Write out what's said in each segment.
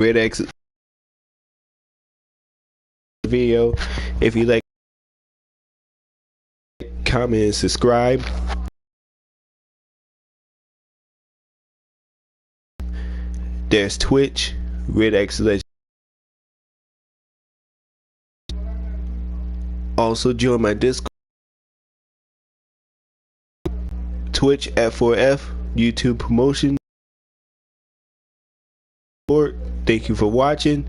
Red X video. If you like, comment, and subscribe. There's Twitch, Red X Legend. Also join my Discord, Twitch at 4F, YouTube promotion. Thank you for watching.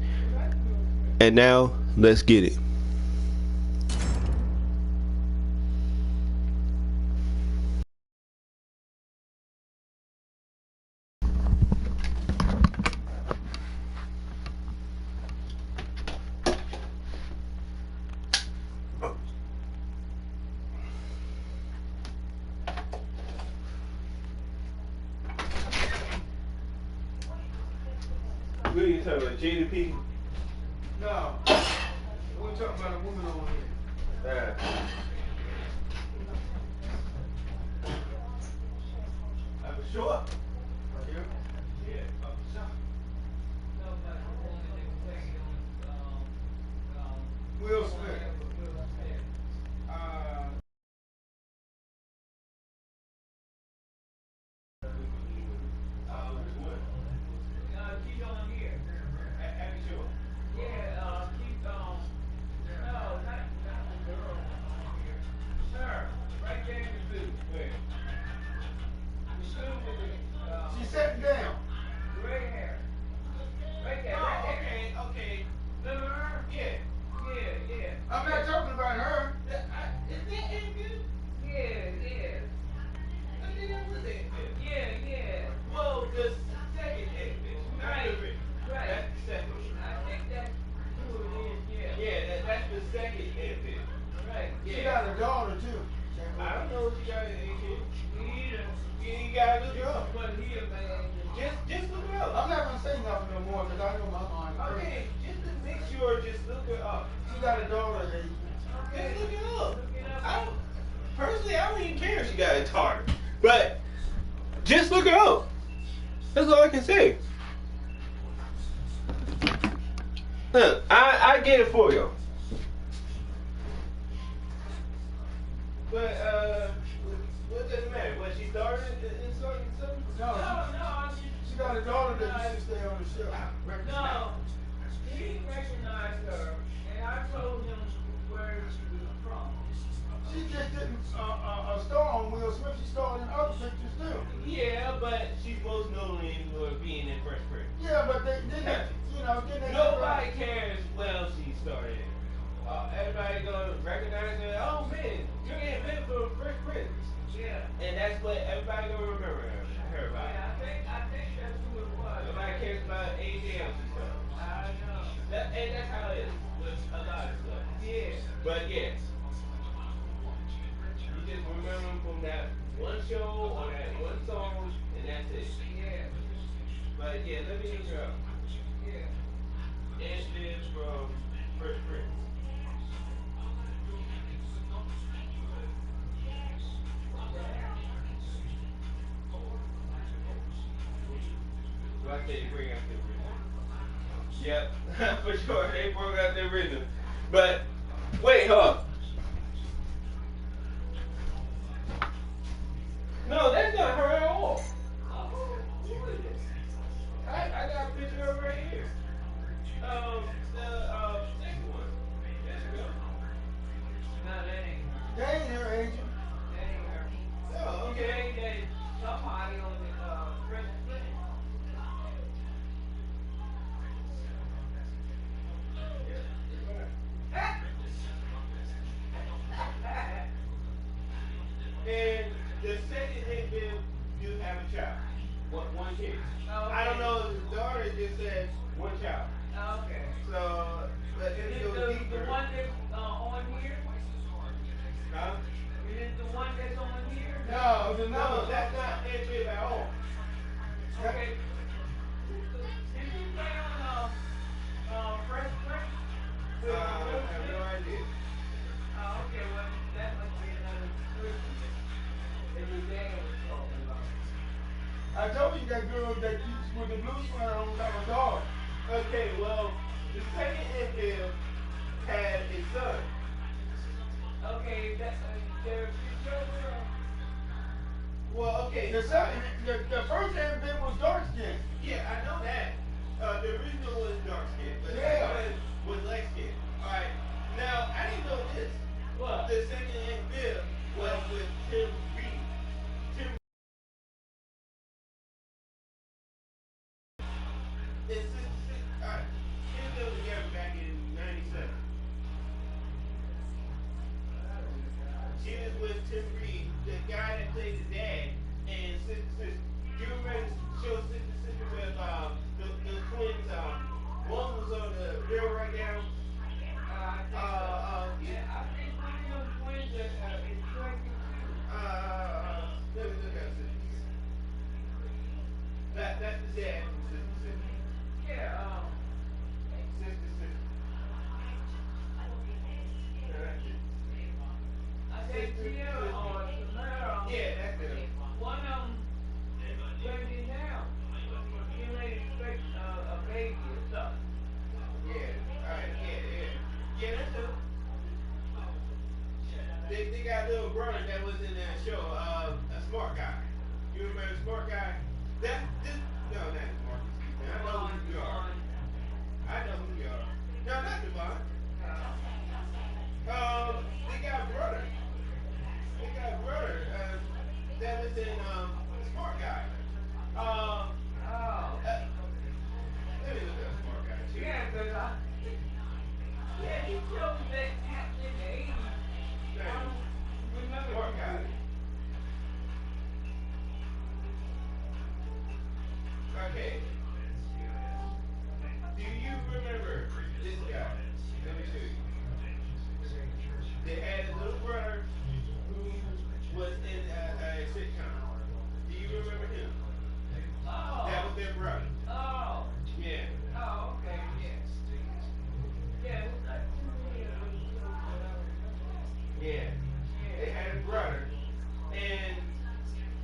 And now, let's get it. What are you talking about, JDP? No, we're talking about a woman over here. For sure. Right here? Yeah, for sure. Will Smith. She's sitting down. Right here. Right there. Oh, okay, okay. Remember her? Yeah. I'm not talking about her. Is that Andrew? Yeah. I think that was Andrew. Yeah. Well, the second Andrew. Right. That's the second. I think that's who it is, yeah. Yeah, that's the second Andrew. Right. Yeah. She got a daughter, too. I don't know if she got any kids. You gotta look her up. Just look her up. I'm not gonna say nothing no more because I know my mind. Okay, just to make sure, just look her up. She got a daughter, Just look it up. Personally, I don't even care if she got a daughter. But, just look her up. That's all I can say. Look, I get it for you. But, what does it matter? What, she started in something? No, she got a daughter that used to stay on the show. No, he recognized her, and I told him where she was from. She just didn't star on Will Smith. She starred in other pictures too. Yeah, but she's most known for being in Fresh Prince. Yeah, but they didn't, didn't. Nobody cares what else she started in. Everybody gonna recognize her. Oh man, you're in bed for Fresh Prince. Yeah. And that's what everybody gonna remember her by. Yeah, I think that's who it was. Nobody cares about anything else and stuff. I know. And that's how it is with a lot of stuff. Yeah. But yes, you just remember them from that one show or that one song, and that's it. Yeah. But yeah, let me look her up. Yeah. And lives from Fresh Prince. I say bring out the rhythm. Yep, for sure. They brought out the rhythm. But wait, hold up. No, that's not her at all. I got a picture of her right here. The second one. There she go. No, that ain't her. They ain't her agent. That ain't her. Oh, okay. That is somebody on the Fresh Prince. And the second hit bill do have a child. One kid. Oh, okay. I don't know if the daughter just said one child. Okay. So, but if it goes deeper. The one that's on here? Huh? Is it the one that's on here? No, the No, that's not Ed at all. Okay. Did you play on Fresh Prince? I have no idea. Oh, okay. Well, that must be another person. It was Dan was talking about. I told you that girl that with the blue sweater on got a daughter. A Sheriff, get your girl. Well, okay. The second, the first hand bit was dark skin. Yeah, I know that. The original was dark skin, but the Yeah. second one was light skin. Alright. Now, I didn't know this. What? The second hand bib was with Tim Reed. Tim alright. Tim and them together back in 97. She was with Tim Reed, the guy that played his dad, and Sister. Do you remember the show Sister with the twins? One was on the bill right now. Yeah, I think one of them twins is pregnant too. Let me look at Sister. That's the dad from Sister. Yeah, Sister. I said Tia or Tamara. Yeah, that's it. One of them pregnant now. She may expect a baby or something. Yeah, alright, yeah. Yeah, that's it. They got a little brother that was in that show, a smart guy. You remember the smart guy? That's this. No, not smart. I know who you are. I know who you are. No, not Devon. They got a brother. That was in Smart Guy. Let me look at Smart Guy too. Yeah, because he told me that happened in the 80s. I don't remember. Smart Guy. Okay. Do you remember this guy? Let me show you. They had a little brother who was in a sitcom. Do you remember him? Oh. That was their brother. Oh. Yeah. Oh, okay, yeah. Yeah, it was like 2 years. Yeah. They had a brother. And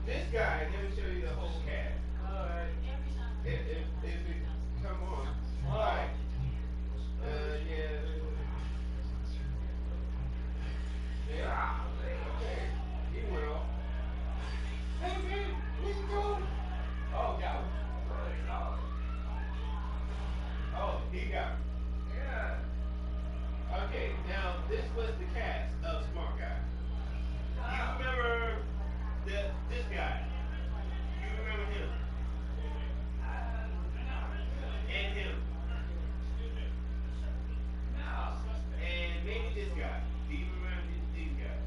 this guy, let me show you the whole cast. Alright. If it come on. Alright. Yeah. Yeah. Okay. He went off. Hey man, what you doing? Oh, got him. Oh, he got him. Yeah. Okay, now this was the cast of Smart Guy. You remember this guy? You remember him? And him. No. And maybe this guy. Do you remember these guys?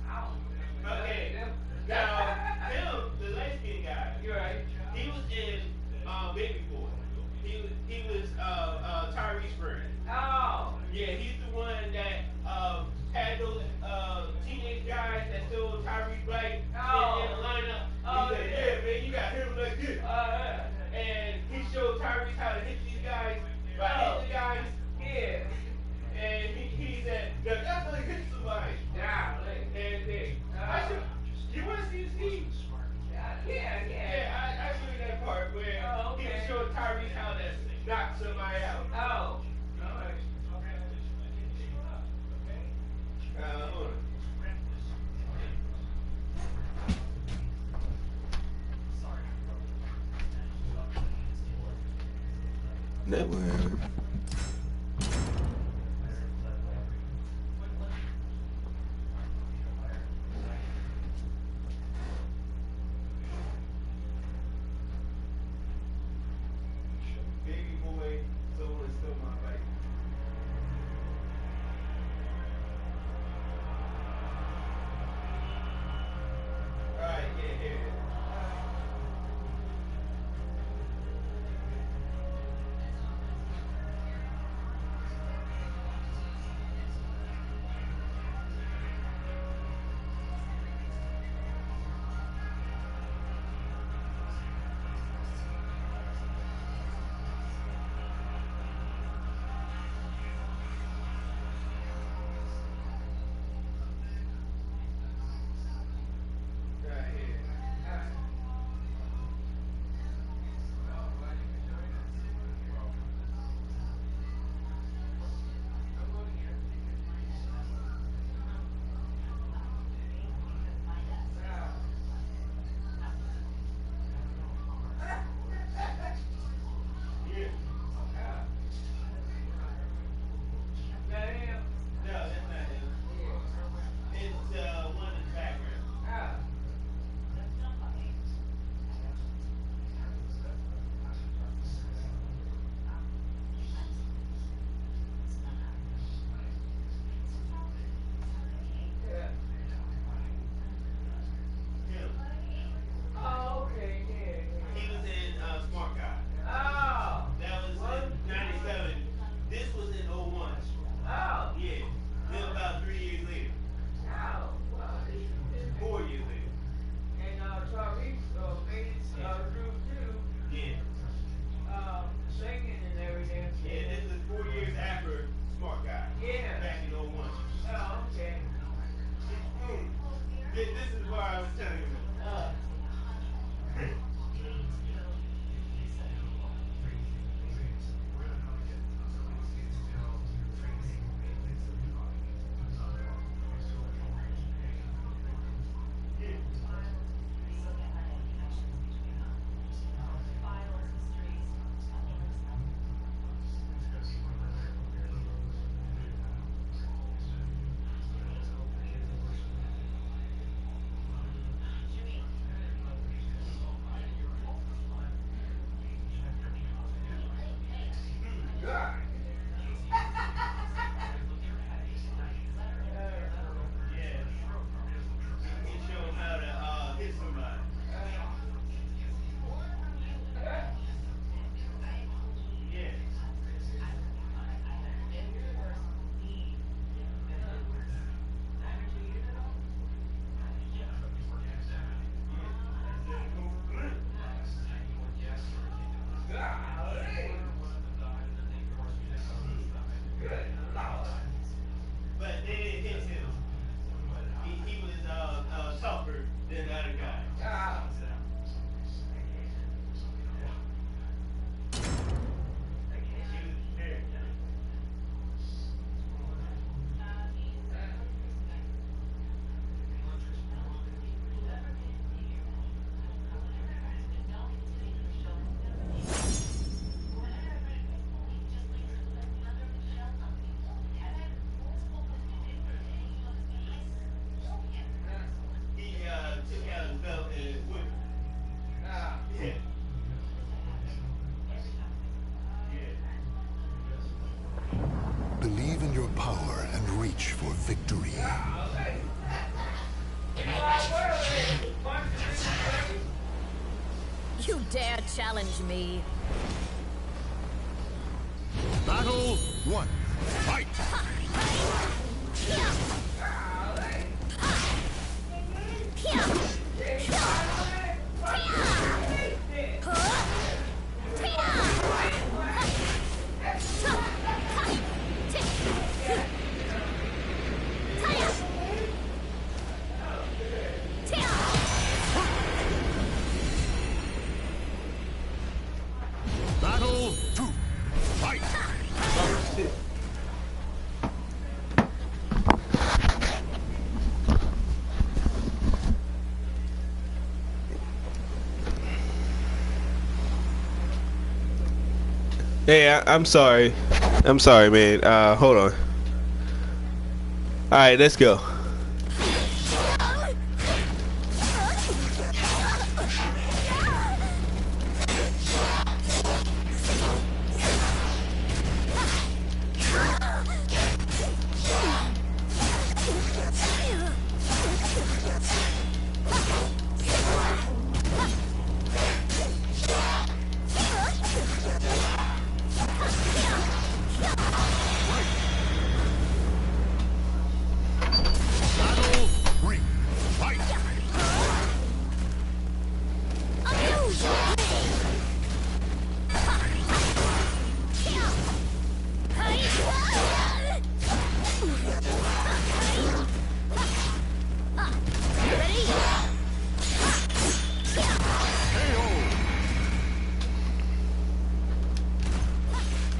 I don't remember. Okay. Now, him, the light skinned guy, You're right. he was in Baby Boy. He was Tyrese's friend. Oh. Yeah, he's the one that had those teenage guys that stole Tyrese Black in the lineup. Oh, He said, yeah. yeah, man, you got him like this. Yeah. And he showed Tyrese how to hit these guys by hitting the guys. Yeah. And he said, now that's how you hit somebody. Yeah. And you want to see the scene? Yeah. Yeah, I showed you that part where Oh, okay. he was showing Tyrese how to knock somebody out. Oh. Alright. Hold on. That one. Baby boy, someone stole my bike. Alright, yeah, here it is. God. Yes. He showed how to hit somebody. Yes. Golly. Good Lord. But they didn't hit him. He was tougher than the other guy. Ah. He took out his belt and whipped him. Ah. Yeah. Yeah. Believe in your power and reach for victory. Golly. You know I will. Punch the face. You dare challenge me? Battle 1. Fight! Battle 2. Fight! Hey, I'm sorry. I'm sorry, man. Hold on. Alright, let's go. Battle 3. Fight!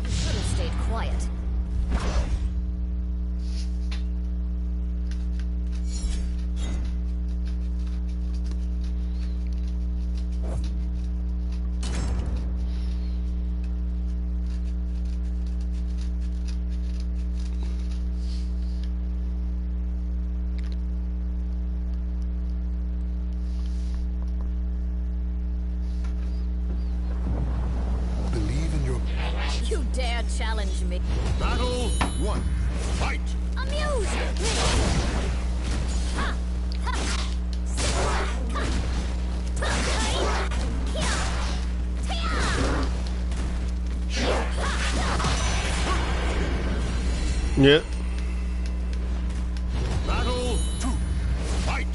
Should have stayed quiet. Believe in your... You dare challenge me? Battle 1. Fight! Amuse me! Yeah. Battle 2. Fight!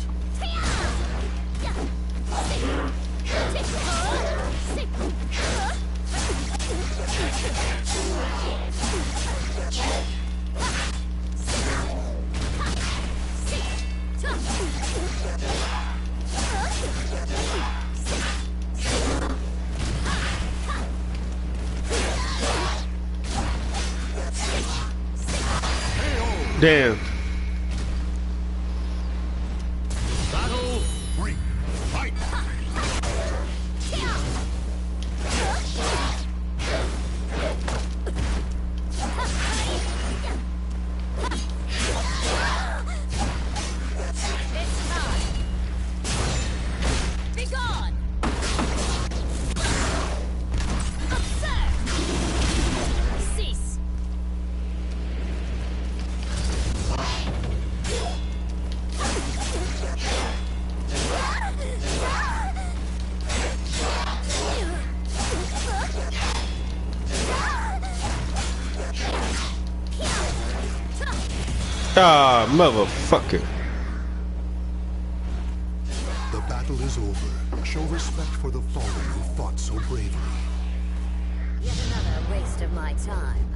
Damn. Battle 3. Fight! It's time. Be gone. Absurd. See. Ah, motherfucker. The battle is over. Show respect for the fallen who fought so bravely. Yet another waste of my time.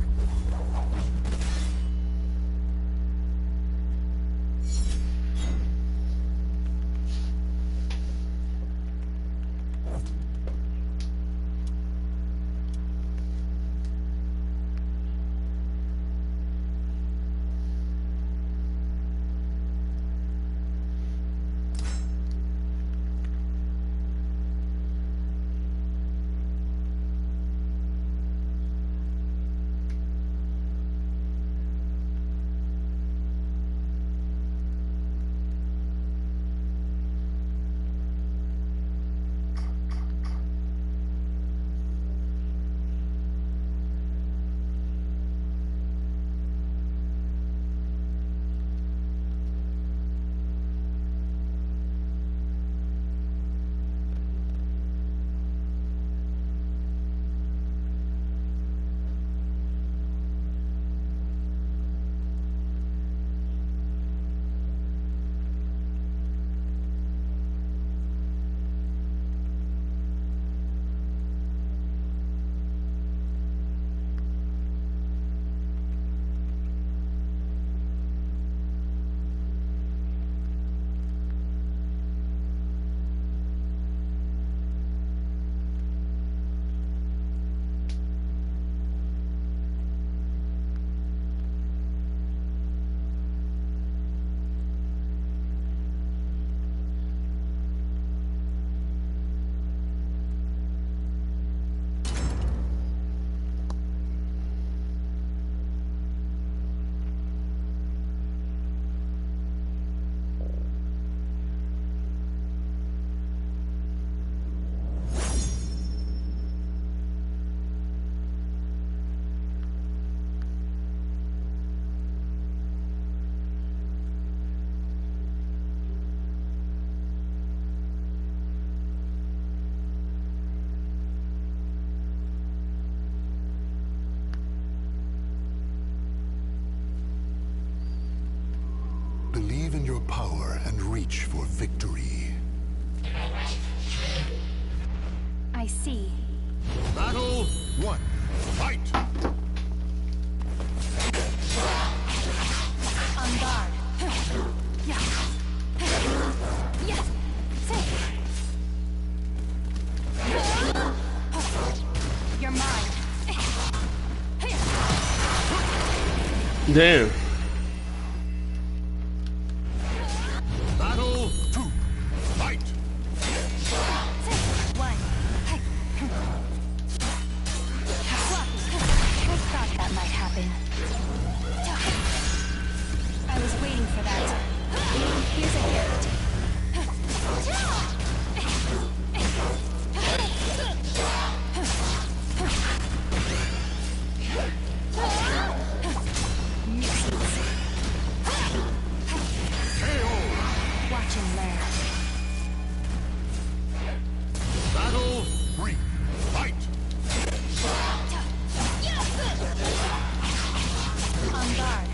Believe in your power and reach for victory. I see. Battle 1. Fight! On guard. Yeah. Yes. You're mine. Damn. Battle 2. Fight! One. I thought that might happen. I was waiting for that. Here's a gift. Watch and learn. Battle 3. Fight! On guard.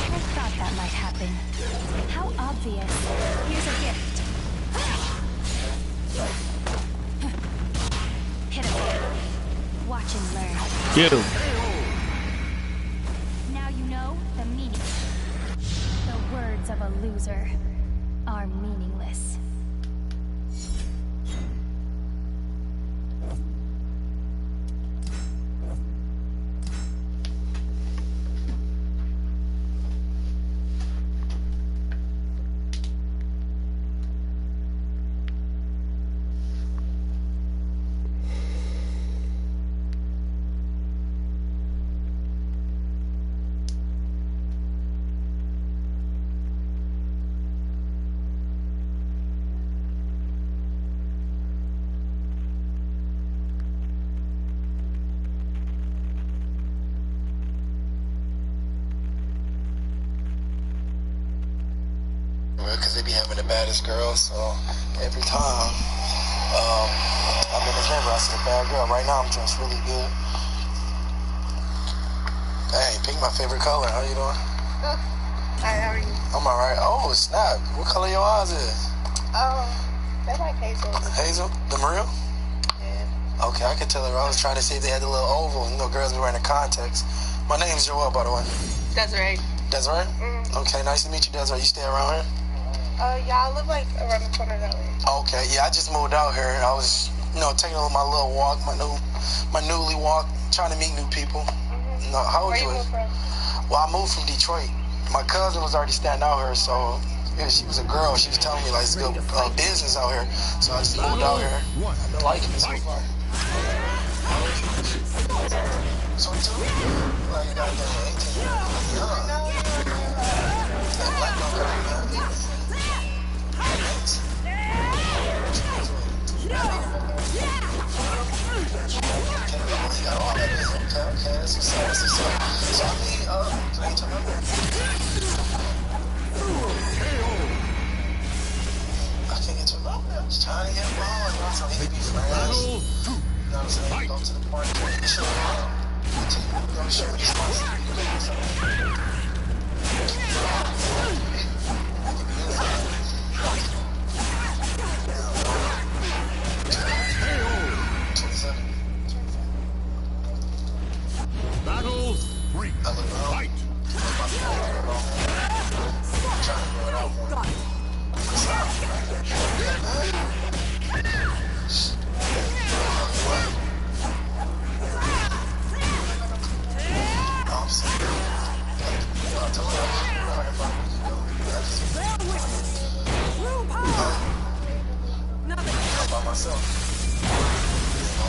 I thought that might happen. How obvious. Here's a gift. Hit him. Watch and learn. Get him. Now you know the meaning. The words of a loser are meaningless. Because they be having the baddest girls, so every time I'm minutes later, I said, bad girl. Right now, I'm dressed really good. Hey, pink, my favorite color. How you doing? Good. Hi, how are you? I'm alright. Oh, snap. What color your eyes is? They're like hazel. Hazel? The real? Yeah. Okay, I could tell her. I was trying to see if they had the little oval. You know, girls be wearing the contacts. My name's Joel, by the way. Desiree. Desiree? Mm-hmm. Okay, nice to meet you, Desiree. You stay around here? Yeah, I live like around the corner that way. Okay, yeah, I just moved out here. I was, you know, taking my little walk, my newly walk, trying to meet new people. Mm-hmm. No, how old Where you? Where you moved from? Well, I moved from Detroit. My cousin was already standing out here, so yeah, she was a girl. She was telling me like it's good business out here, so I just moved out here. I've been liking it so far. 22? Well, you gotta get 18. Yeah. Black don't cut me. Okay, that's what's up. So I need, can I get your number? I can't get your number. I'm just trying to get along. You know, so he can be friends. You know what I'm saying? Go to the park. Show me around. You know, show me this place. I can be inside. 27. Battle 3. Fight.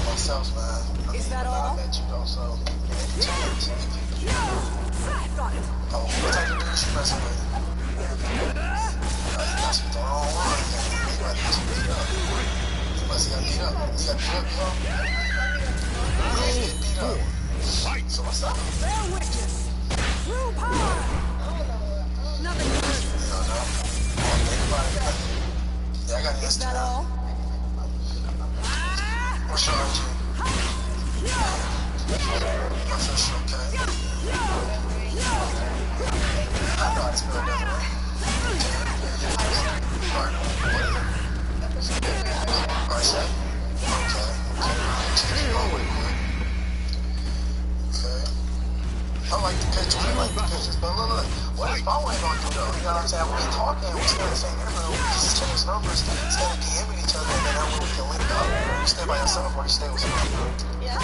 Myself, man. Is that all? I met you though, so oh, what type of dude you messing with? You messing with the wrong one. You might get you beat up. You must have got beat up. You got beat up, bro? You ain't get beat up. So what's up? True power. Nothing. No. Think about it. Yeah, I got an Instagram. What's your IG? My first okay. I know how to spell that way. Arset? Okay. I like the pictures, but look. What if I ain't gonna do though? You know what I'm saying? We talking, we stay the same neighborhood, we just change numbers instead of DMing each other, and then that way we can link up. You stay by yourself or you stay with somebody? Yeah.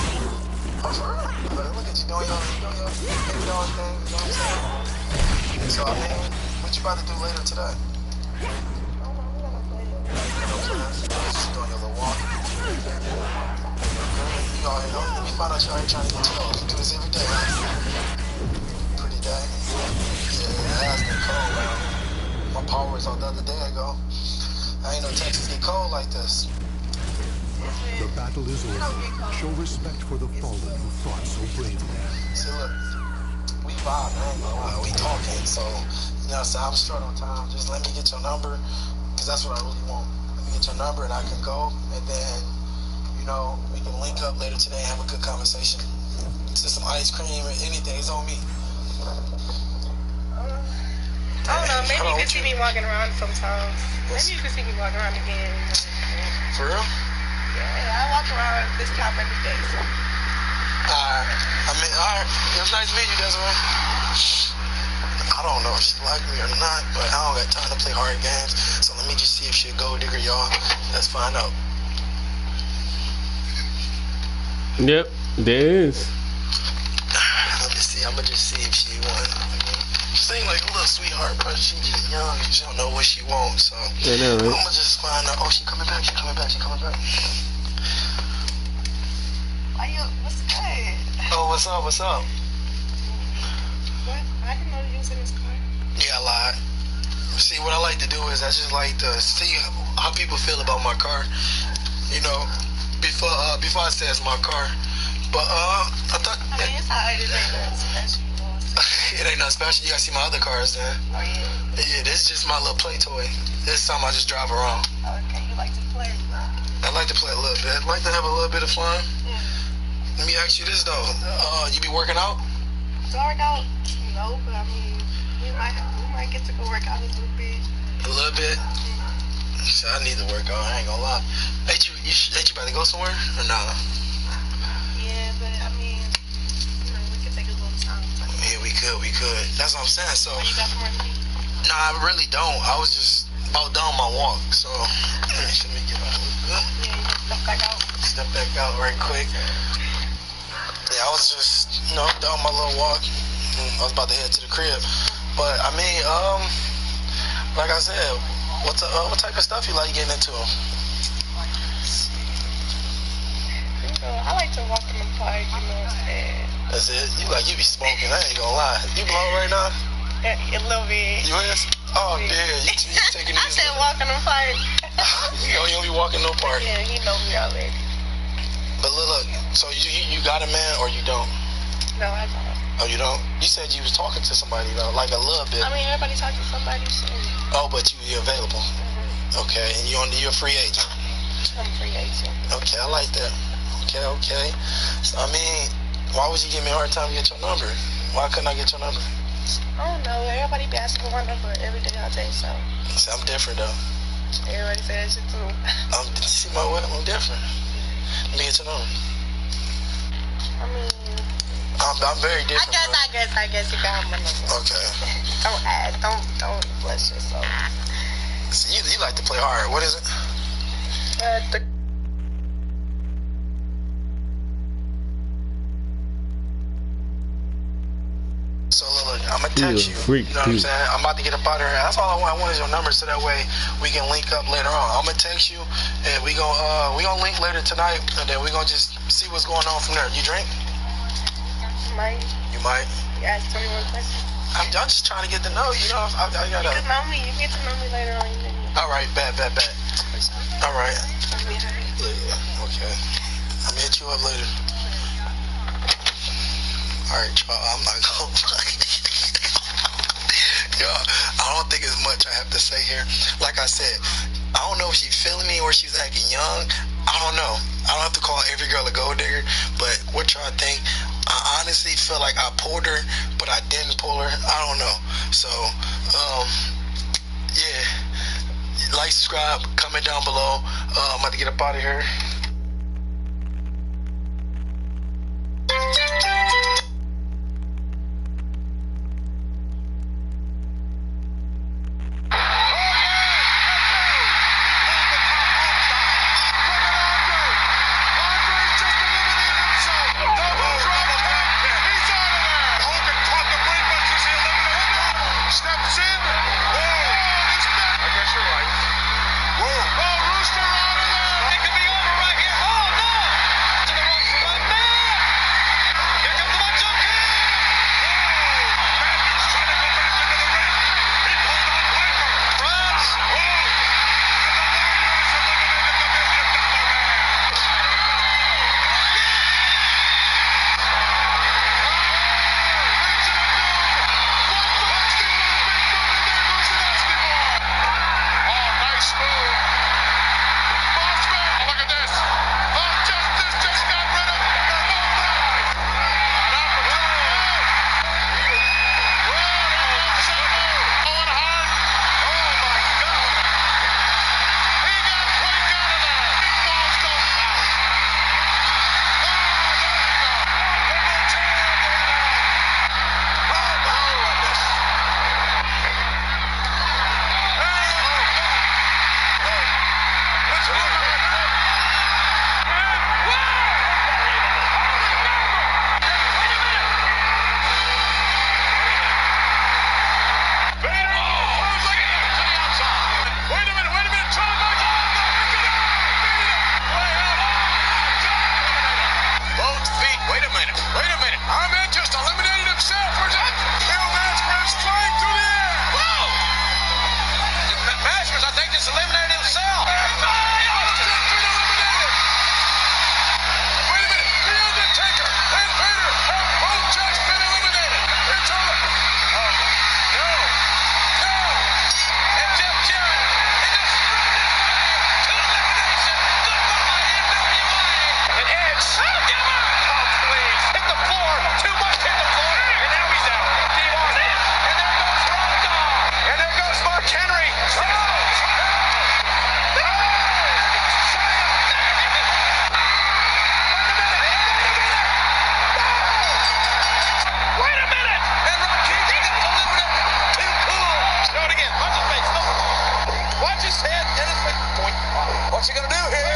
Oh, for real? But look at you doing your thing, you know what I'm saying? So, I mean, what you about to do later today? Just doing your little walk. You all know, let me find out you ain't trying to get you know, you do this every day, huh? Pretty day. Yeah, it has been cold, man. My power was on the other day ago. I ain't know Texas get cold like this. The battle is over. Show respect for the fallen who fought so bravely. See, look, we vibe, man. We talking, so, you know, so I'm short on time. Just let me get your number, because that's what I really want. Let me get your number, and I can go, and then, you know, we can link up later today and have a good conversation. Just some ice cream or anything, it's on me. I don't know, maybe you could see me walking around sometimes. Maybe you could see me walking around again. For real? Yeah, I walk around this top every day. So. Alright. It was nice to meet you, Desiree. I don't know if she like me or not, but I don't got time to play hard games. So let me just see if she'll go digger, y'all. Let's find out. Yep, there is. Let me see. I'm gonna just see if she won. She seems like a little sweetheart, but she just young. She don't know what she wants, so I know, right? I'm gonna just find out. Oh, she coming back. What's good? Oh, what's up? What? I didn't know you was in this car. Yeah, I lied. See, what I like to do is I just like to see how people feel about my car. You know, before I say it's my car. But I thought. I mean, it's alright. It ain't nothing special. It ain't nothing special. You gotta see my other cars then. Oh yeah. Yeah, this is just my little play toy. This is something I just drive around. Okay, you like to play. I I like to play a little bit. I like to have a little bit of fun. Let me ask you this though. You be working out? Do I work out? No, but I mean, we might get to go work out a little bit. A little bit? So I need to work out, I ain't gonna lie. Ain't you about to go somewhere or nah? Yeah, but I mean, we could take a little time. Yeah, we could. That's what I'm saying. So You got somewhere to be? nah, I really don't. I was just about done my walk. So let me get out. Yeah, you just step back out. Step back out right quick. Yeah, I was just, done my little walk. I was about to head to the crib. But I mean, like I said, what type of stuff you like getting into? I like to walk in the park, you know what I'm saying? That's it? You be smoking, I ain't gonna lie. You blow right now? A little bit. You is? Oh, yeah, you taking these. I said walk in the park. You don't be walking no park. Yeah, he know me already. But look, so you got a man or you don't? No, I don't. Oh, you don't? You said you was talking to somebody though, like a little bit. I mean, everybody talks to somebody, so. Oh, but you're available. Okay, and you're a free agent. I'm a free agent. Okay, I like that. Okay. So, I mean, why would you give me a hard time to get your number? Why couldn't I get your number? I don't know. Everybody be asking for my number every day all day, so. See, I'm different though. Everybody say that shit too. See my way? I'm different. Let me get your number. I mean. I'm very different. I guess you got my number. Okay. Don't bless yourself. So you like to play hard. What is it? So look, I'm gonna text you. You know what I'm saying? I'm about to get up out of here. That's all I want. I want is your number so that way we can link up later on. I'm gonna text you and we gonna link later tonight and then we gonna just see what's going on from there. You drink? Might. You might. You ask 21 questions. I'm just trying to get to know you. I gotta. You can know me. You get to know me later on. All right, bet. All right. Yeah, okay. I'm gonna hit you up later. All right, y'all. I'm not gonna lie. Yo, I don't think it's much I have to say here. Like I said, I don't know if she's feeling me or she's acting young. I don't know. I don't have to call every girl a gold digger, but what y'all think? I honestly feel like I pulled her, but I didn't pull her. I don't know. So, yeah. Like, subscribe, comment down below. I'm about to get up out of here. What's he gonna do here?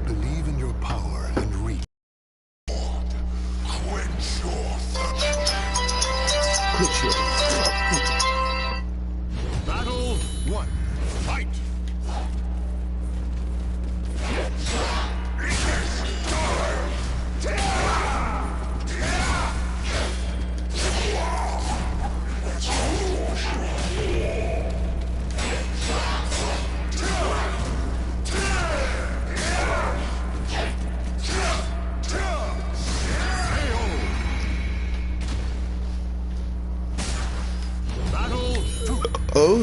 Believe in your power and reach. Quench your thirst. Battle 1. Fight! Oh.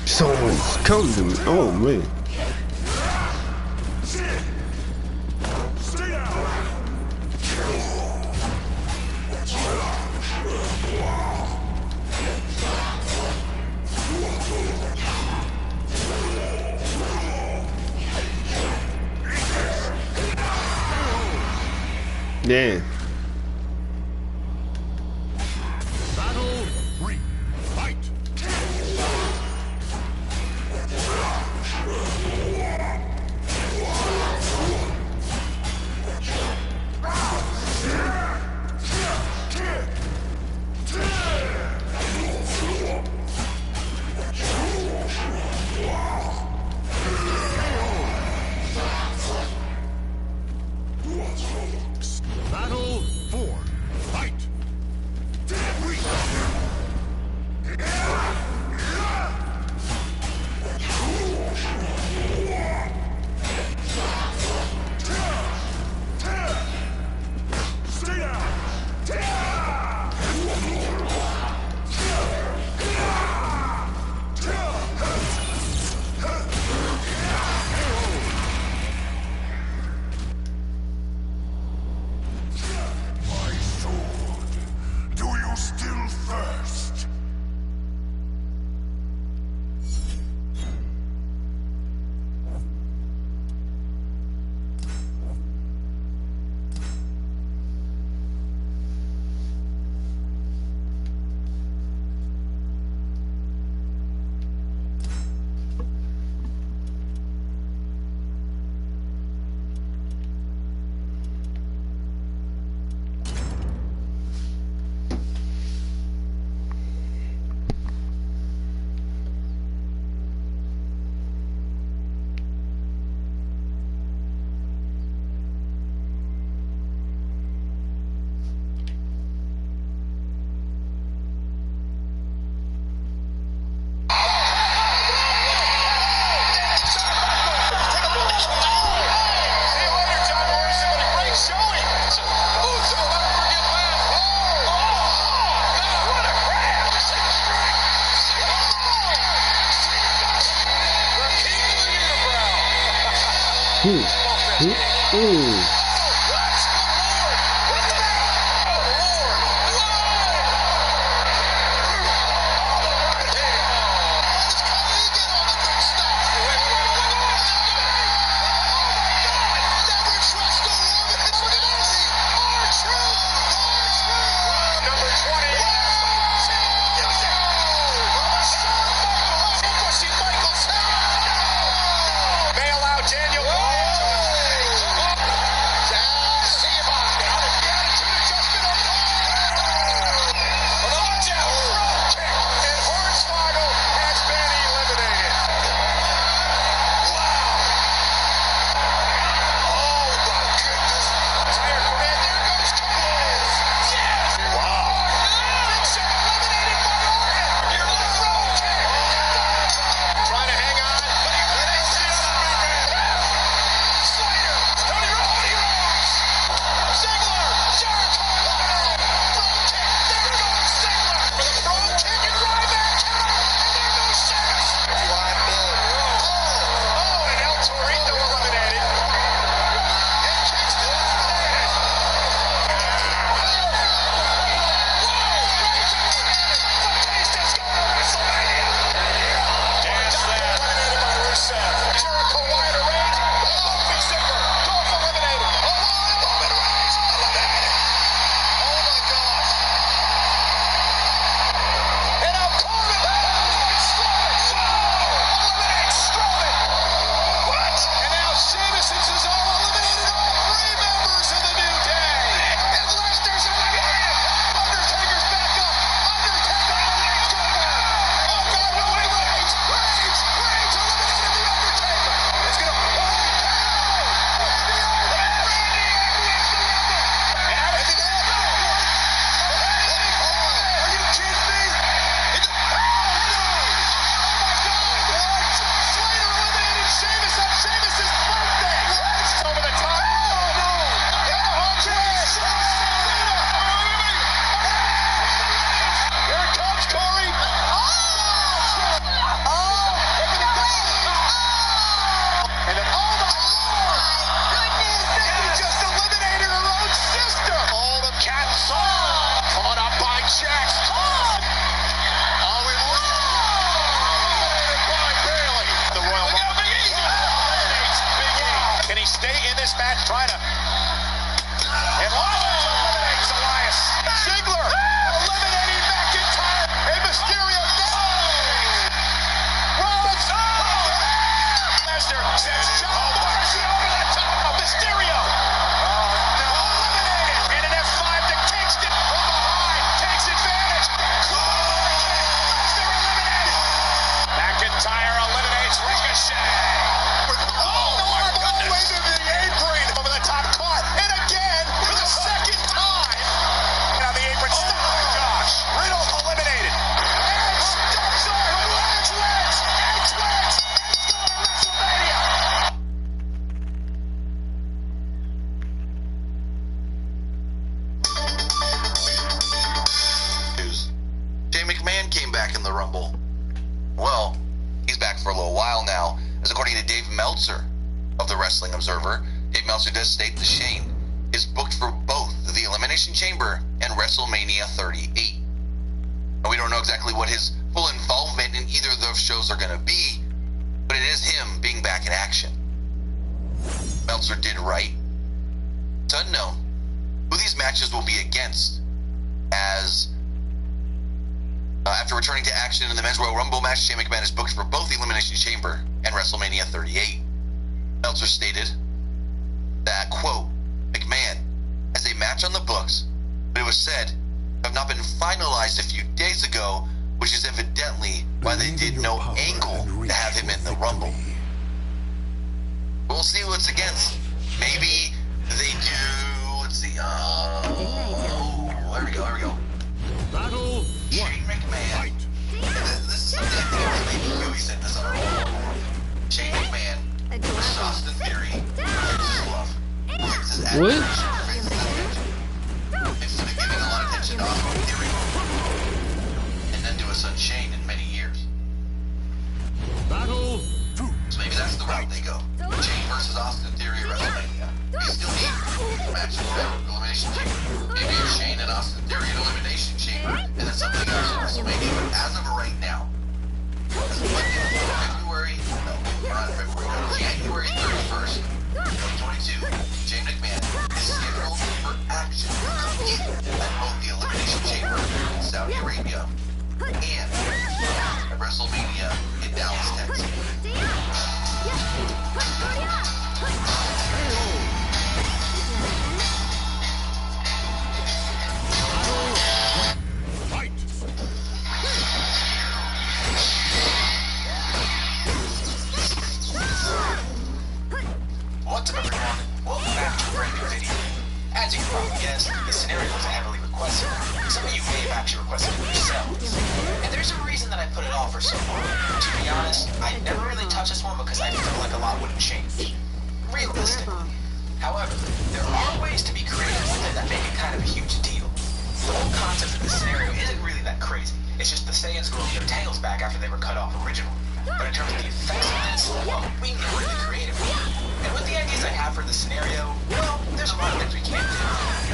Someone's coming to me. Oh man. Yeah. Battle 3. Fight! Battle So maybe that's the route they go. Shane versus Austin Theory at WrestleMania. You still need a match in the Elimination Chamber. Maybe it's Shane and Austin Theory at Elimination Chamber, and then something else at WrestleMania. But as of right now, January 31st, 2022, Shane McMahon is scheduled for action at both the Elimination Chamber in Saudi Arabia and at WrestleMania in Dallas, Texas. What's up, everyone? Welcome back to a brand new video. As you can probably guess, this scenario was heavily requested. Some of you may have actually requested it yourselves. And there's a reason that I put it off for so long. To be honest, I never really touched this one because I felt like a lot wouldn't change. Realistically. However, there are ways to be creative with it that make it kind of a huge deal. The whole concept of this scenario isn't really that crazy. It's just the Saiyans growing their tails back after they were cut off originally. But in terms of the effects of this, well, we can get really creative with it. And with the ideas I have for this scenario, well, there's a lot of things we can't do.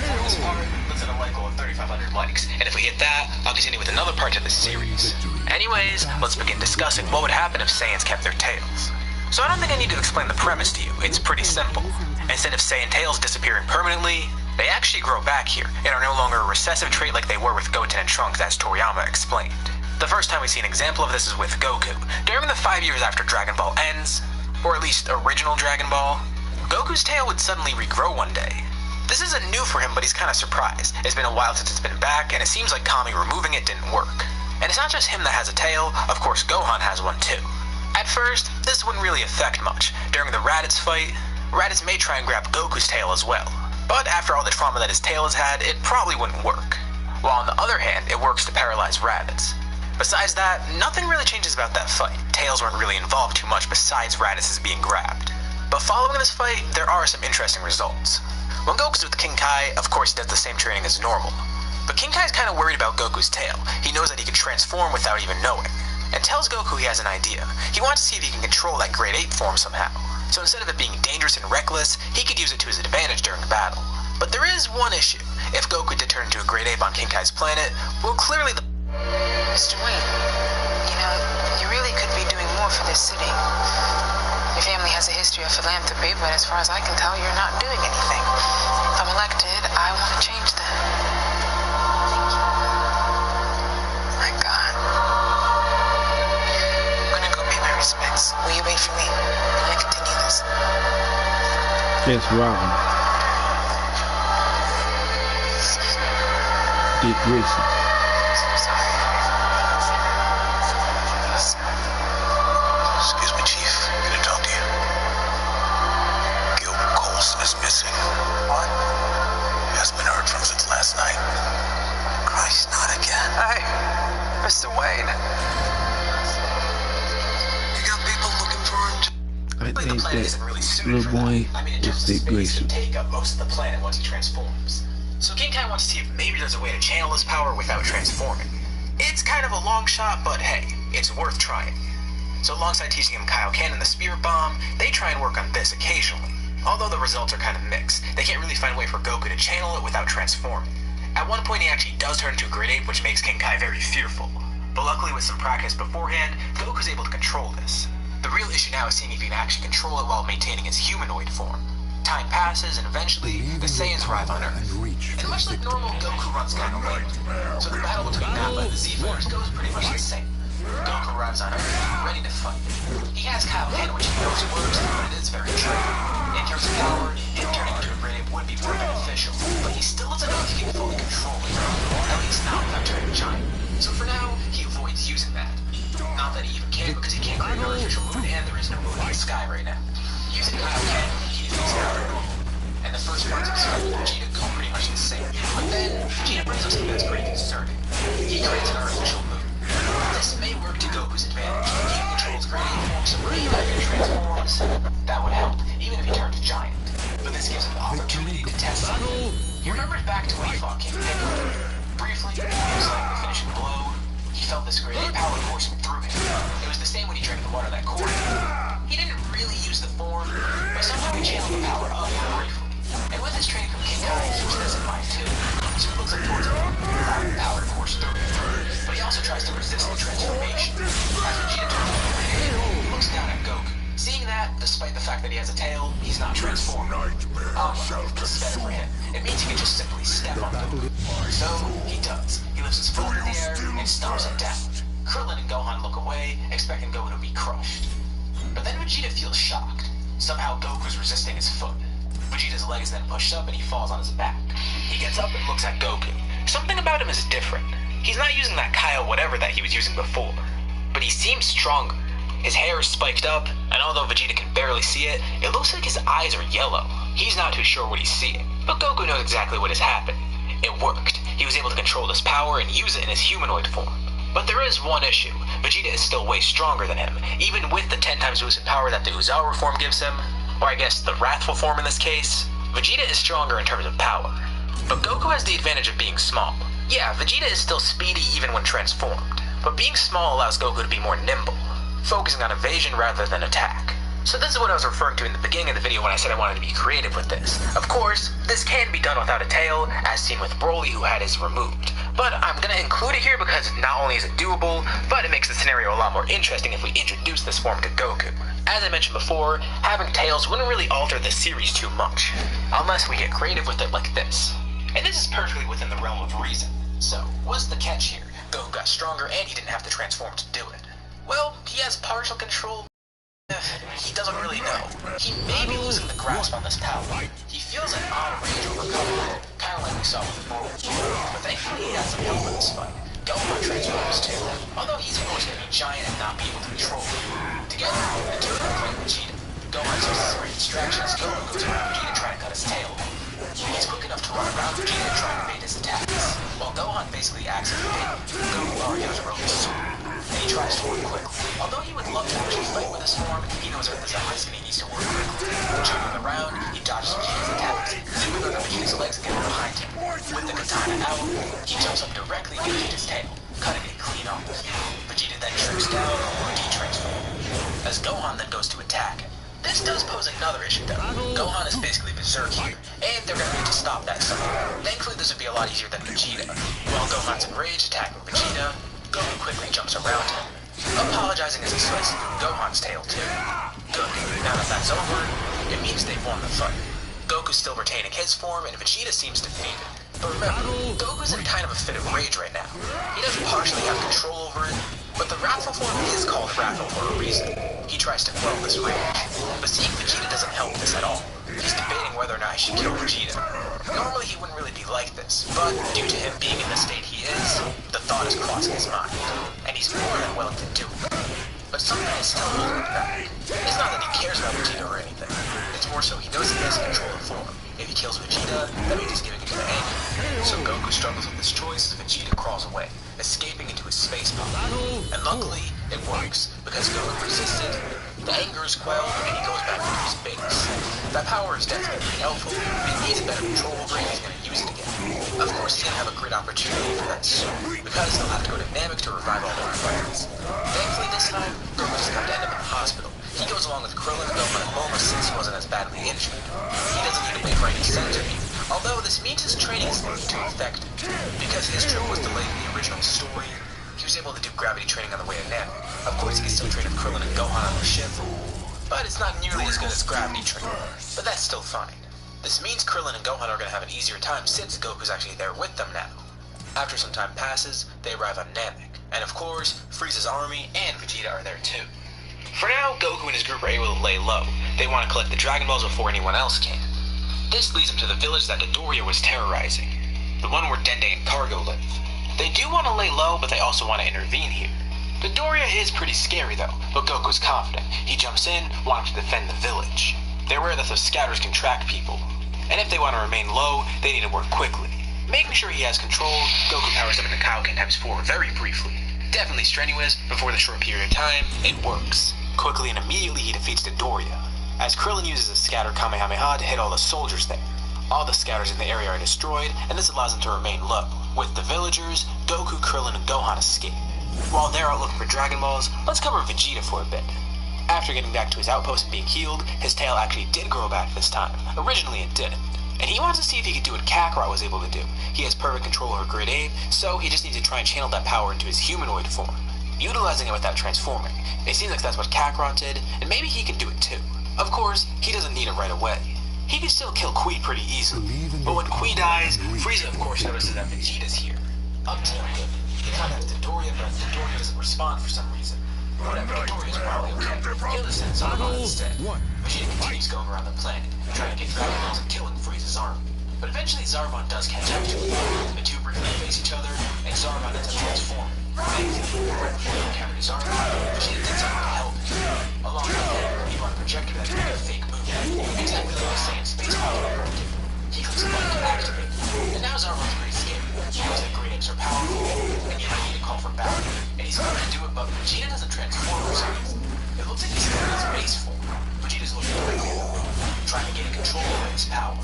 For this part, let's hit a like goal of 3,500 likes. And if we hit that, I'll continue with another part to this series. Anyways, let's begin discussing what would happen if Saiyans kept their tails. So I don't think I need to explain the premise to you. It's pretty simple. Instead of Saiyan tails disappearing permanently, they actually grow back here and are no longer a recessive trait like they were with Goten and Trunks, as Toriyama explained. The first time we see an example of this is with Goku. During the 5 years after Dragon Ball ends, or at least original Dragon Ball, Goku's tail would suddenly regrow one day. This isn't new for him, but he's kind of surprised. It's been a while since it's been back, and it seems like Kami removing it didn't work. And it's not just him that has a tail, of course Gohan has one too. At first, this wouldn't really affect much. During the Raditz fight, Raditz may try and grab Goku's tail as well. But after all the trauma that his tail has had, it probably wouldn't work. While on the other hand, it works to paralyze Raditz. Besides that, nothing really changes about that fight. Tails weren't really involved too much besides Raditz's being grabbed. But following this fight, there are some interesting results. When Goku's with King Kai, of course he does the same training as normal. But King Kai's kind of worried about Goku's tail. He knows that he can transform without even knowing, and tells Goku he has an idea. He wants to see if he can control that Grade 8 form somehow. So instead of it being dangerous and reckless, he could use it to his advantage during the battle. But there is one issue. If Goku did turn into a Grade 8 on King Kai's planet, well, clearly the... Mr. Wayne, you know, you really could be doing more for this city. Your family has a history of philanthropy, but as far as I can tell, you're not doing anything. If I'm elected, I want to change that. My God. I'm gonna go pay my respects. Will you wait for me? I'm gonna continue this. Yes, Robin. Dick Grayson. Excuse me, Chief. Can I talk to you? Gil Coulson is missing. What? He hasn't been heard from since last night. Christ, not again. Hey, Mr. Wayne. You got people looking for him? I The think planet isn't really suited that for little boy that. I mean, in terms is of Dick space, Grayson. he'll take up most of the planet once he transforms. So King Kai wants to see if maybe there's a way to channel his power without transforming. It's kind of a long shot, but hey, it's worth trying. So alongside teaching him Kaioken and the Spirit Bomb, they try and work on this occasionally. Although the results are kind of mixed, they can't really find a way for Goku to channel it without transforming. At one point he actually does turn into a Grade 8, which makes King Kai very fearful. But luckily with some practice beforehand, Goku's able to control this. The real issue now is seeing if he can actually control it while maintaining his humanoid form. Time passes, and eventually, the Saiyans arrive on Earth. And much like normal, Goku runs kind of late. So the battle between Nappa and the Z-Force goes pretty much the same. Goku arrives on Earth, ready to fight. He has Kaioken, which he knows works, but it is very tricky. In terms of power, him turning into a Grade 8 would be more beneficial, but he still doesn't know if he can fully control it. At least not without turning giant. So for now, he avoids using that. Not that he even can, because he can't create an artificial moon, and there is no moon in the sky right now. Using Kaioken, he defeats Naruto. And the first parts of his fight with Vegeta go pretty much the same. But then, Vegeta brings up something that's pretty concerning. He creates an artificial moon. This may work to Goku's advantage. He controls Grade 8 forms, so when he transforms, that would help, even if he turns giant. But this gives him the opportunity to test something. He remembers back to when he fought King Piccolo. Briefly, it was like the finishing blow. He felt this Grade 8 power coursing through him. It was the same when he drank the water that cooled him. He didn't really use the form, but somehow he channeled the power up briefly. And with his training from King Kai, he keeps this in mind too. So he looks up towards him, allowing the power to course through him. But he also tries to resist the transformation. As Vegeta turns over, he looks down at Goku. Seeing that, despite the fact that he has a tail, he's not transformed. This is better for him. It means he can just simply step on Goku. So, he does. He lifts his foot in the air and stomps him down. Krillin and Gohan look away, expecting Goku to be crushed. But then Vegeta feels shocked. Somehow Goku's resisting his foot. Vegeta's leg is then pushed up and he falls on his back. He gets up and looks at Goku. Something about him is different. He's not using that Kyle whatever that he was using before, but he seems stronger. His hair is spiked up, and although Vegeta can barely see it, it looks like his eyes are yellow. He's not too sure what he's seeing, but Goku knows exactly what is happening. It worked. He was able to control this power and use it in his humanoid form. But there is one issue. Vegeta is still way stronger than him, even with the 10 times boost in power that the Uzawa form gives him, or I guess the Wrathful form in this case. Vegeta is stronger in terms of power, but Goku has the advantage of being small. Yeah, Vegeta is still speedy even when transformed, but being small allows Goku to be more nimble, focusing on evasion rather than attack. So this is what I was referring to in the beginning of the video when I said I wanted to be creative with this. Of course, this can be done without a tail, as seen with Broly who had his removed. But I'm gonna include it here because not only is it doable, but it makes the scenario a lot more interesting if we introduce this form to Goku. As I mentioned before, having tails wouldn't really alter the series too much, unless we get creative with it like this. And this is perfectly within the realm of reason. So, what's the catch here? Goku got stronger and he didn't have to transform to do it. Well, he has partial control. He doesn't really know. He may be losing the grasp on this power. He feels an odd rage overcoming it, kind of like we saw with Broly. But thankfully he has some help in this fight. Gohan transforms too, although he's of course going to be giant and not be able to control him. Together, the two of them fight Vegeta. Gohan uses his great distraction as Goku goes around Vegeta trying to cut his tail. He's quick enough to run around Vegeta and try to evade his attacks, while Gohan basically acts as a bait. Goku already has a rope sword, and he tries to work quickly. Although he would love to actually fight with this form, he knows that there's a risk and he needs to work quickly. Jumping around, he dodges Vegeta's attacks, zipping under Vegeta's legs and getting behind him. With the katana out, he jumps up directly to Vegeta's tail, cutting it clean off. Vegeta then shrinks down or de-transforms, as Gohan then goes to attack him. This does pose another issue though. Gohan is basically berserk here, and they're gonna need to stop that somehow. Thankfully this would be a lot easier than Vegeta. While Gohan's enraged attacking Vegeta, Goku quickly jumps around him, apologizing as he slices through Gohan's tail too. Good, now that that's over, it means they've won the fight. Goku's still retaining his form, and Vegeta seems defeated. But remember, Goku's in kind of a fit of rage right now. He does partially have control over it, but the Wrathful form is called Wrathful for a reason. He tries to quell this rage, but seeing Vegeta doesn't help this at all. He's debating whether or not he should kill Vegeta. Normally he wouldn't really be like this, but due to him being in the state he is, the thought is crossing his mind, and he's more than willing to do it. But something is still holding him back. It's not that he cares about Vegeta or anything. It's more so he knows he has control of form. If he kills Vegeta, that means he's giving into anger. So Goku struggles with this choice as Vegeta crawls away, escaping into his space pod. And luckily, it works, because Goku resisted, the anger is quelled, and he goes back into his base. That power is definitely helpful, but he needs better control over it if he's going to use it again. Of course, he's going to have a great opportunity for that soon, because he'll have to go to Namek to revive all their friends. Thankfully this time, Goku doesn't have to end up in the hospital. He goes along with Krillin, Gohan, and Bulma since he wasn't as badly injured. He doesn't need to wait for any center view, although this means his training is not too effective. Because his trip was delayed in the original story, he was able to do gravity training on the way to Namek. Of course, he can still train with Krillin and Gohan on the ship, but it's not nearly as good as gravity training. But that's still fine. This means Krillin and Gohan are going to have an easier time since Goku's actually there with them now. After some time passes, they arrive on Namek, and of course, Frieza's army and Vegeta are there too. For now, Goku and his group are able to lay low. They want to collect the Dragon Balls before anyone else can. This leads them to the village that Dodoria was terrorizing, the one where Dende and Cargo live. They do want to lay low, but they also want to intervene here. Dodoria is pretty scary though, but Goku's confident. He jumps in, wanting to defend the village. They're aware that those scouters can track people, and if they want to remain low, they need to work quickly. Making sure he has control, Goku powers up into Kaioken ×4 very briefly. Definitely strenuous, but for the short period of time, it works. Quickly and immediately he defeats Dodoria, as Krillin uses a scatter Kamehameha to hit all the soldiers there. All the scouters in the area are destroyed, and this allows them to remain low. With the villagers, Goku, Krillin, and Gohan escape. While they're out looking for Dragon Balls, let's cover Vegeta for a bit. After getting back to his outpost and being healed, his tail actually did grow back this time. Originally it didn't. And he wants to see if he could do what Kakarot was able to do. He has perfect control over Grid 8, so he just needs to try and channel that power into his humanoid form, utilizing it without transforming. It seems like that's what Kakarot did, and maybe he can do it too. Of course, he doesn't need it right away. He can still kill Qui pretty easily. But when Qui dies, Frieza of course notices that Vegeta's here. Up to no good. He contacts Dodoria, but Dodoria doesn't respond for some reason. Whatever, Dodoria's probably okay. He'll just send Zarbon instead. Vegeta continues going around the planet, trying to get Dragon Balls and killing Frieza's army. But eventually Zarbon does catch up to him. The two briefly face each other, and Zarbon ends up transforming. Thankfully, right before he encountered his army, Vegeta did something to help him. Along with that, he brought a projector that could make a fake move. Exactly like the Saiyan space power. He clicks a button to activate it, and now Zarbon's pretty scared. He knows that Green Apes are powerful, and he might need to call for battle. And he's going to do it, but Vegeta doesn't transform for some reason. It looks like he's still in his base form. Vegeta's looking directly at him, trying to gain control over his power.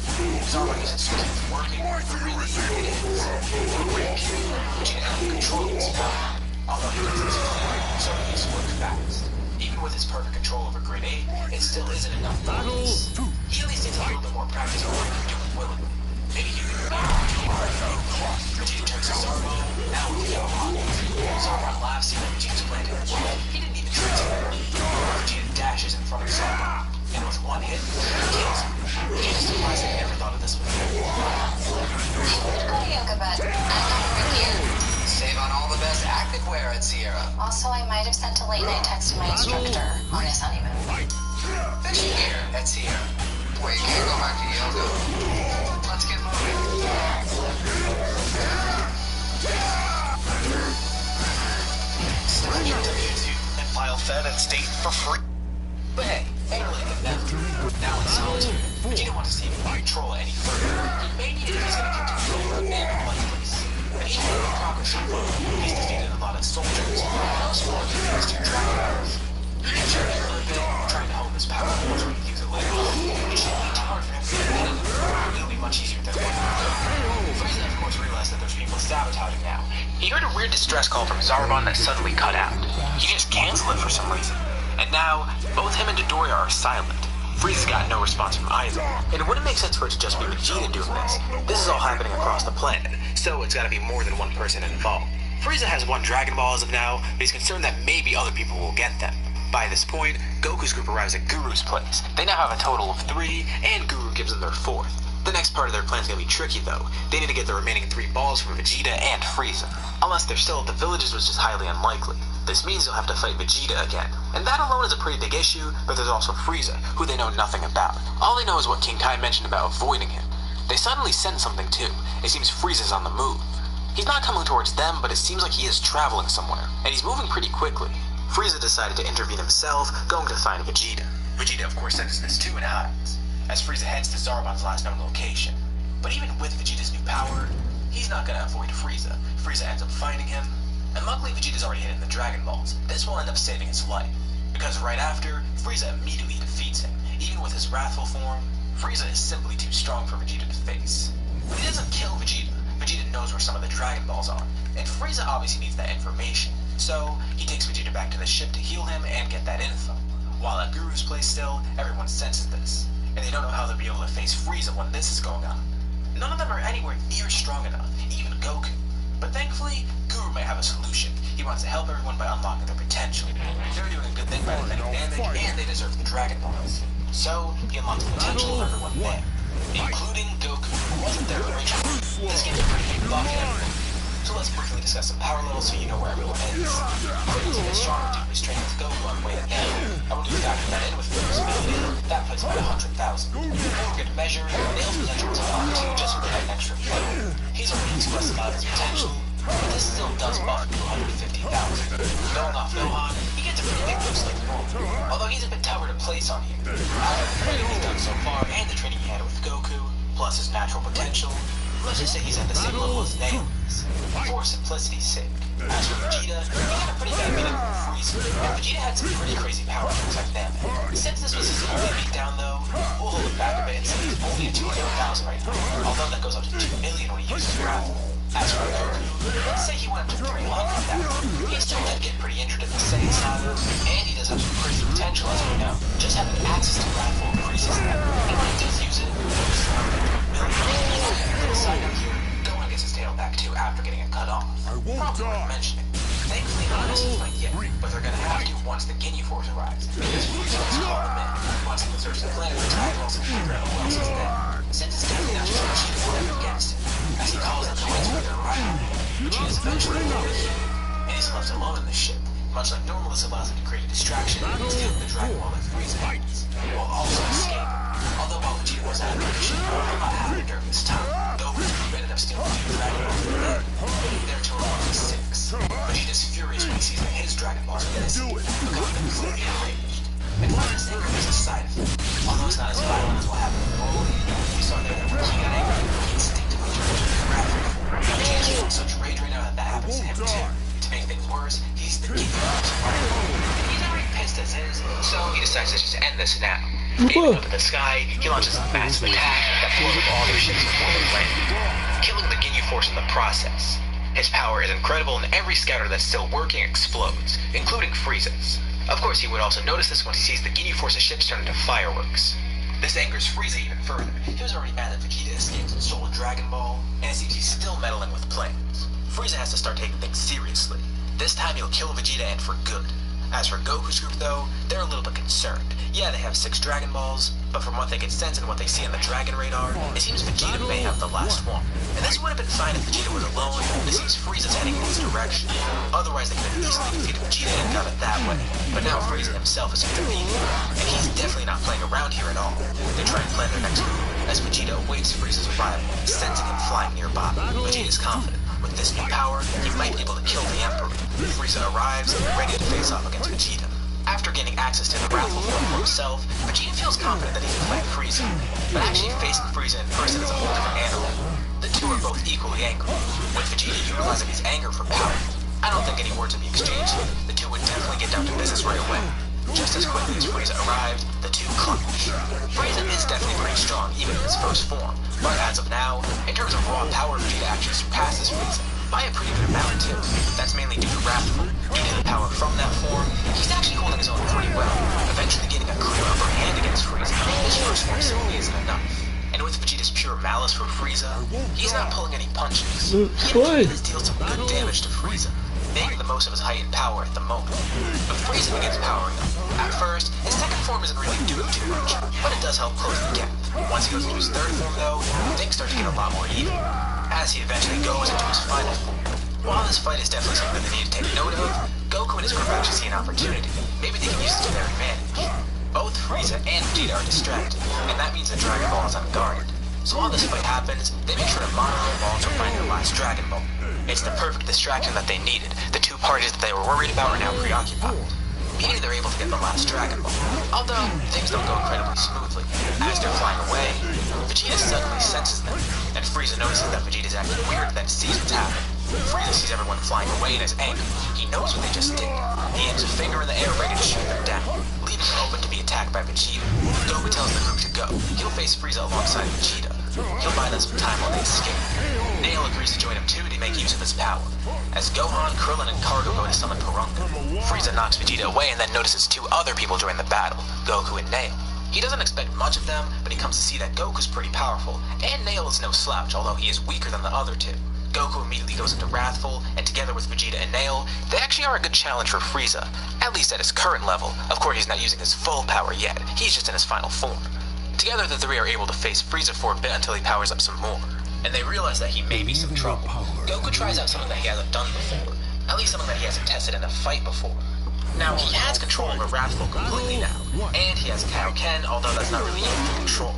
Zarbon uses it's working, but really, it is. For a brief period, Vegeta ends up controlling his power. Although he doesn't use it, so he needs to work fast. Even with his perfect control over Grid 8, it still isn't enough for this. He at least needs a little bit more practice before he can do it willingly. Maybe he can Vegeta turns to Zarbon, now with Yellow Hawk. Zarbon laughs at Vegeta's plan to work. He didn't even try to. Vegeta dashes in front of Zarbon, and with one hit, he kills him. Vegeta's surprised that he never thought of this before. Go yoga butt. I'm not right here. Save on all the best activewear at Sierra. Also, I might have sent a late night text to my instructor. Honest, not even. Fetch you here at Sierra. Boy, you can't go back to yoga. Let's get moving. Still into YouTube and file fed at state for free. But hey, better late than never. Now in solitude, Vegeta wants to see if he can control it any further. He may need it if he's going to continue to remain in one place. But even with the progress so far, he's defeated a lot of soldiers, and also working with his two Dragon Balls. He can check it for a bit, trying to hone his power once we can use it later on. It shouldn't be too hard for him to get it. It'll be much easier than one. Frieza, of course, realized that there's people sabotaging now. He heard a weird distress call from Zarbon that suddenly cut out. He just canceled it for some reason. And now, both him and Dodoria are silent. Frieza's got no response from either. And it wouldn't make sense for it to just be Vegeta doing this. This is all happening across the planet, so it's gotta be more than one person involved. Frieza has one Dragon Ball as of now, but he's concerned that maybe other people will get them. By this point, Goku's group arrives at Guru's place. They now have a total of 3, and Guru gives them their 4th. The next part of their plan is gonna be tricky though. They need to get the remaining 3 balls from Vegeta and Frieza. Unless they're still at the villages, which is highly unlikely. This means they'll have to fight Vegeta again. And that alone is a pretty big issue, but there's also Frieza, who they know nothing about. All they know is what King Kai mentioned about avoiding him. They suddenly sense something too. It seems Frieza's on the move. He's not coming towards them, but it seems like he is traveling somewhere, and he's moving pretty quickly. Frieza decided to intervene himself, going to find Vegeta. Vegeta of course senses this too and hides, as Frieza heads to Zarbon's last known location. But even with Vegeta's new power, he's not gonna avoid Frieza. Frieza ends up finding him, and luckily Vegeta's already hidden the Dragon Balls. This will end up saving his life, because right after, Frieza immediately defeats him. Even with his wrathful form, Frieza is simply too strong for Vegeta to face. But he doesn't kill Vegeta. Vegeta knows where some of the Dragon Balls are, and Frieza obviously needs that information. So, he takes Vegeta back to the ship to heal him and get that info. While at Guru's place still, everyone senses this, and they don't know how they'll be able to face Frieza when this is going on. None of them are anywhere near strong enough, even Goku. But thankfully, Guru may have a solution. He wants to help everyone by unlocking their potential. They're doing a good thing by defending Namek, and they deserve the Dragon Balls. So, he unlocks the potential of everyone there, including Goku, who wasn't there originally. This gives a pretty big buff to everyone. So let's briefly discuss some power levels so you know where everyone is. Frieza is stronger due to his training with Goku on the way to Namek. And when you factor that in with Goku's ability, that puts him at 100,000. For good measure, Nail's potential is on 2 just for that extra flow. He's already expressed a lot of his potential, but this still does buff him to 150,000. Going off Gohan, he gets a pretty big boost like normal, although he's a bit tougher to place on here. After the training he's done so far and the training he had with Goku, plus his natural potential, let's just say he's at the same level as Nail is, for simplicity's sake. As for Vegeta, he had a pretty bad meeting with Frieza, and Vegeta had some pretty crazy power moves like Namek. Since this was his only beatdown though, we'll hold it back a bit and say he's only at 200,000 right now, although that goes up to 2 million when he uses Wrath. As for Goku, let's say he went up to 300,000. He's still gonna get pretty injured in the Saiyan saga, and he does have some crazy potential, as we know. Just having access to Wrathful increases that, and when he does use it, Gohan gets his tail back too after getting it cut off. Probably worth mentioning. Thankfully, not a fight yet, but they're gonna have to once the Ginyu Force arrives, because Frieza has called them in. Once he researches the planet, the Dragon Balls and figure out who else is dead. Since it's definitely not just Vegeta going up against him, as he calls them the ones for their rival. Vegeta's eventually defeated, and he's left alone in the ship. Much like normal, this allows him to create a distraction and steal the Dragon Ball that Frieza needs, while also escaping. Although while Vegeta was out of the ship, a lot happened during this time. Goku ended up stealing 2 Dragon Balls from them, leaving their total of 6. Vegeta's furious when he sees that his Dragon Balls are missing, becoming completely enraged. And while this anger is a side effect, although it's not as violent as what happened in Broly, we saw there that when he got angry, he instinctively turned into the Wrathful. Vegeta's feeling such rage right now that happens to him too. To make things worse, he's the Ginyu Force. He's already pissed as is, so he decides to just end this now. Aiming up in the sky, he launches a massive attack that blows up all their ships before they land, killing the Ginyu Force in the process. His power is incredible, and every scouter that's still working explodes, including Frieza's. Of course, he would also notice this once he sees the Ginyu Force's ships turn into fireworks. This angers Frieza even further. He was already mad that Vegeta escaped and stole a Dragon Ball, and it seems he's still meddling with plans. Frieza has to start taking things seriously. This time he'll kill Vegeta, and for good. As for Goku's group though, they're a little bit concerned. Yeah, they have 6 Dragon Balls, but from what they can sense and what they see on the Dragon Radar, it seems Vegeta may have the last one. And this would have been fine if Vegeta was alone, it seems Frieza's heading in this direction. Otherwise they could have easily defeated Vegeta and got it that way. But now Frieza himself is intervening, and he's definitely not playing around here at all. They try and plan their next move, as Vegeta awaits Frieza's arrival, sensing him flying nearby. Vegeta's confident. With this new power, he might be able to kill the Emperor. Frieza arrives, ready to face off against Vegeta. After gaining access to the Wrathful form for himself, Vegeta feels confident that he can fight Frieza. But actually facing Frieza in person is a whole different animal. The two are both equally angry, with Vegeta utilizing his anger for power. I don't think any words would be exchanged here. The two would definitely get down to business right away. Just as quickly as Frieza arrived, the two clash. Frieza is definitely pretty strong, even in his first form. But as of now, in terms of raw power, Vegeta actually surpasses Frieza. By a pretty good amount too. That's mainly due to Wrathful. Due to the power from that form, he's actually holding his own pretty well, eventually getting a clear upper hand against Frieza. His first form simply isn't enough. And with Vegeta's pure malice for Frieza, he's not pulling any punches. He does deal some good damage to Frieza, making the most of his height and power at the moment. But Frieza begins powering up. At first, his second form isn't really doing too much, but it does help close the gap. Once he goes into his third form though, things start to get a lot more even, as he eventually goes into his final form. While this fight is definitely something they need to take note of, Goku and his group actually see an opportunity. Maybe they can use it to their advantage. Both Frieza and Vegeta are distracted, and that means the Dragon Ball is unguarded. So while this fight happens, they make sure to monitor the balls to find their last Dragon Ball. It's the perfect distraction that they needed. The two parties that they were worried about are now preoccupied. Meaning they're able to get the last Dragon Ball. Although, things don't go incredibly smoothly. As they're flying away, Vegeta suddenly senses them, and Frieza notices that Vegeta's acting weird and then sees what's happening. Frieza sees everyone flying away in his anger. He knows what they just did. He aims a finger in the air ready to shoot them down, leaving it open to be attacked by Vegeta. Goku tells the group to go. He'll face Frieza alongside Vegeta. He'll buy them some time while they escape. Nail agrees to join him too to make use of his power. As Gohan, Krillin, and Kargo go to summon Porunga, Frieza knocks Vegeta away and then notices 2 other people join the battle, Goku and Nail. He doesn't expect much of them, but he comes to see that Goku's pretty powerful, and Nail is no slouch, although he is weaker than the other 2. Goku immediately goes into Wrathful, and together with Vegeta and Nail, they actually are a good challenge for Frieza, at least at his current level. Of course, he's not using his full power yet, he's just in his final form. Together, the 3 are able to face Frieza for a bit until he powers up some more, and they realize that he may be some trouble. Goku tries out something that he hasn't done before, at least something that he hasn't tested in a fight before. Now, he has control over Wrathful completely now, and he has Kaioken, although that's not really easy to control.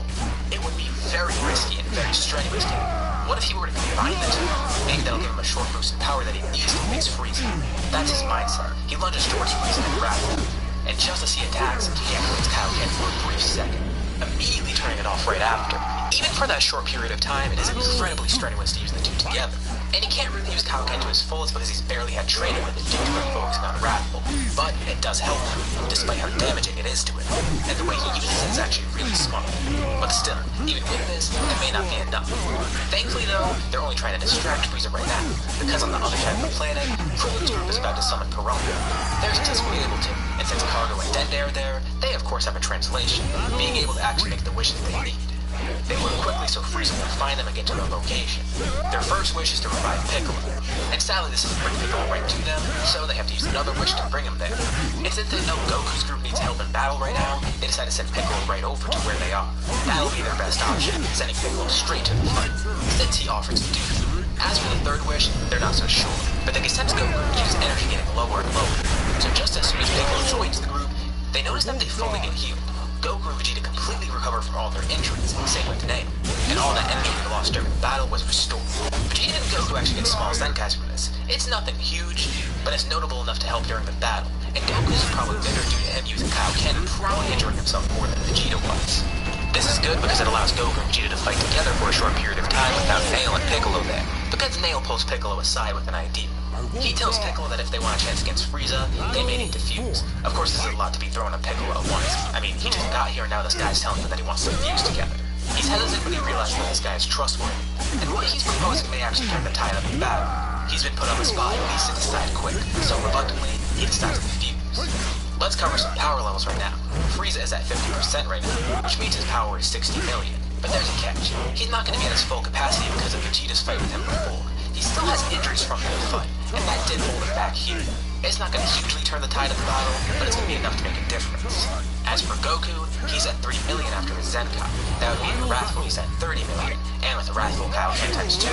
It would be very risky and very strenuous to him. What if he were to combine the 2? Maybe that'll give him a short boost in power that he needs to face Frieza. That's his mindset. He lunges towards Frieza and Wrathful, and just as he attacks, he activates Kaioken for a brief second, immediately turning it off right after. Even for that short period of time, it is incredibly strenuous to use the two together. And he can't really use Kaioken to his fullest because he's barely had training with it due to him focusing on Wrathful. But it does help him, despite how damaging it is to him. And the way he uses it is actually really smart. But still, even with this, it may not be enough. Thankfully though, they're only trying to distract Frieza right now, because on the other side of the planet, Krillin's group is about to summon Piranha. They're successfully able to, and since Cargo and Dende are there, they of course have a translation, being able to actually make the wishes they need. They work quickly so Frieza will find them and get to their location. Their first wish is to revive Piccolo, and sadly this doesn't bring Piccolo right to them, so they have to use another wish to bring him there. And since they know Goku's group needs help in battle right now, they decide to send Piccolo right over to where they are. That'll be their best option, sending Piccolo straight to the fight, since he offers to do so. As for the third wish, they're not so sure, but they can sense Goku keep his energy getting lower and lower. So just as soon as Piccolo joins the group, they notice that they fully get healed. Goku and Vegeta completely recover from all their injuries, same with Nail, and all that energy they lost during the battle was restored. Vegeta and Goku actually get small Zenkais from this. It's nothing huge, but it's notable enough to help during the battle, and Goku's probably bitter due to him using Kaioken and probably injuring himself more than Vegeta was. This is good because it allows Goku and Vegeta to fight together for a short period of time without Nail and Piccolo there, because Nail pulls Piccolo aside with an idea. He tells Piccolo that if they want a chance against Frieza, they may need to fuse. Of course, this is a lot to be thrown at Piccolo at once. I mean, he just got here and now this guy's telling him that he wants to fuse together. He's hesitant when he realizes that this guy is trustworthy, and what he's proposing may actually turn the tide of the battle. He's been put on the spot and needs to decide quick, so reluctantly, he decides to fuse. Let's cover some power levels right now. Frieza is at 50% right now, which means his power is 60 million. But there's a catch. He's not going to be at his full capacity because of Vegeta's fight with him before. He still has injuries from that fight, and that did hold him back here. It's not going to hugely turn the tide of the battle, but it's going to be enough to make a difference. As for Goku, he's at 3 million after his Zenkai. That would mean the Wrathful he's at 30 million, and with the Wrathful Kaioken times 2,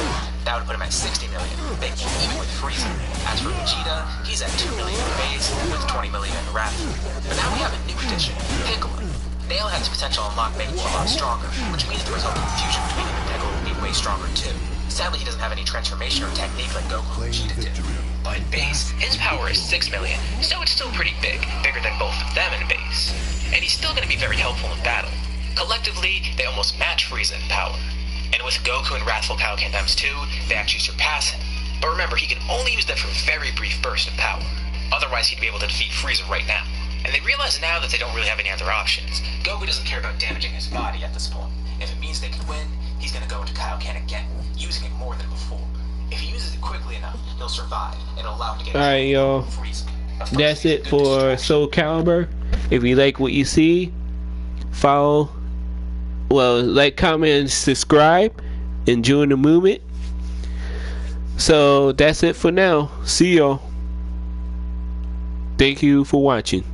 that would put him at 60 million, making him even with Frieza. As for Vegeta, he's at 2 million in base, with 20 million in the Wrathful. But now we have a new addition, Piccolo. Nail has potential to unlock making him a lot stronger, which means the resulting fusion between him and Piccolo will be way stronger too. Sadly, he doesn't have any transformation or technique like Goku and Vegeta did. But in base, his power is 6 million, so it's still pretty big, bigger than both of them in base. And he's still going to be very helpful in battle. Collectively, they almost match Frieza in power. And with Goku and Wrathful Kaioken times 2, they actually surpass him. But remember, he can only use them for very brief bursts of power. Otherwise, he'd be able to defeat Frieza right now. And they realize now that they don't really have any other options. Goku doesn't care about damaging his body at this point. If it means they can win, he's going to go into Kaioken again, using it more than before. If he uses it quickly enough, he'll survive, and it'll allow him to get Alright, y'all. That's it for Soul Calibur. If you like what you see, follow, like, comment, and subscribe, and join the movement. So that's it for now. See y'all. Thank you for watching.